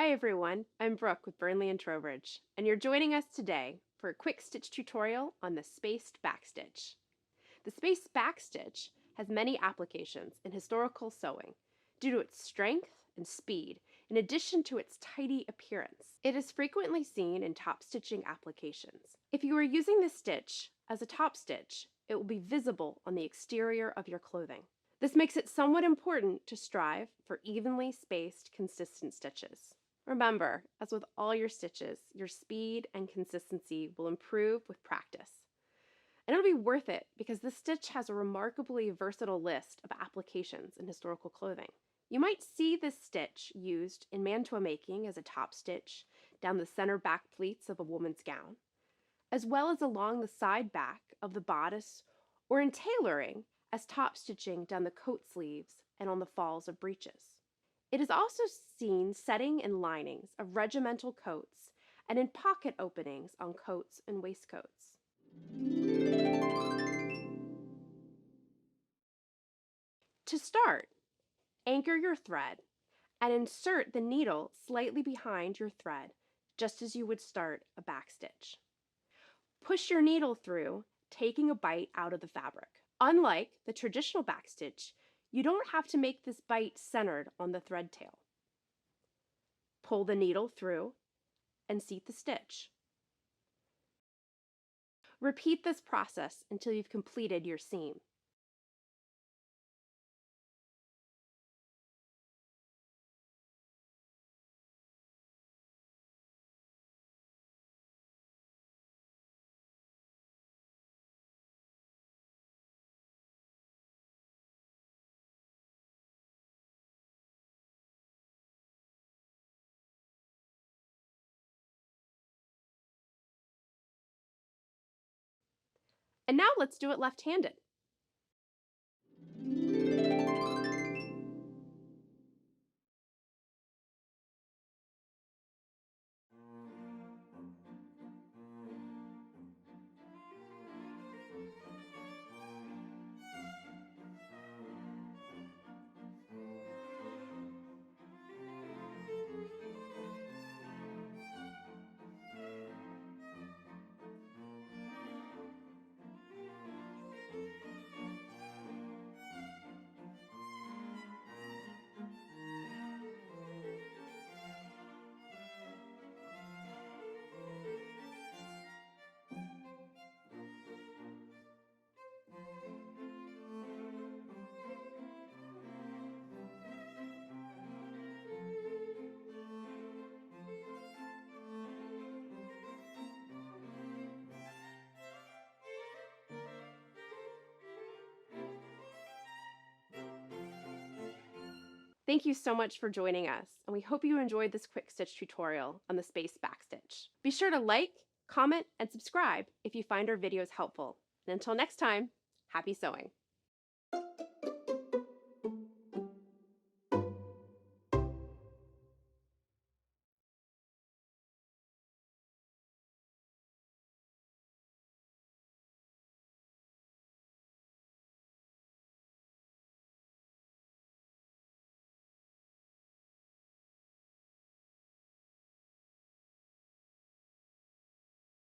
Hi everyone, I'm Brooke with Burnley and Trowbridge, and you're joining us today for a quick stitch tutorial on the spaced backstitch. The spaced backstitch has many applications in historical sewing due to its strength and speed, in addition to its tidy appearance. It is frequently seen in top stitching applications. If you are using this stitch as a top stitch, it will be visible on the exterior of your clothing. This makes it somewhat important to strive for evenly spaced, consistent stitches. Remember, as with all your stitches, your speed and consistency will improve with practice. And it'll be worth it because this stitch has a remarkably versatile list of applications in historical clothing. You might see this stitch used in mantua making as a top stitch down the center back pleats of a woman's gown, as well as along the side back of the bodice, or in tailoring as top stitching down the coat sleeves and on the falls of breeches. It is also seen setting in linings of regimental coats and in pocket openings on coats and waistcoats. To start, anchor your thread and insert the needle slightly behind your thread, just as you would start a backstitch. Push your needle through, taking a bite out of the fabric. Unlike the traditional backstitch, you don't have to make this bite centered on the thread tail. Pull the needle through and seat the stitch. Repeat this process until you've completed your seam. And now let's do it left-handed. Thank you so much for joining us, and we hope you enjoyed this quick stitch tutorial on the spaced backstitch. Be sure to like, comment, and subscribe if you find our videos helpful. And until next time, happy sewing!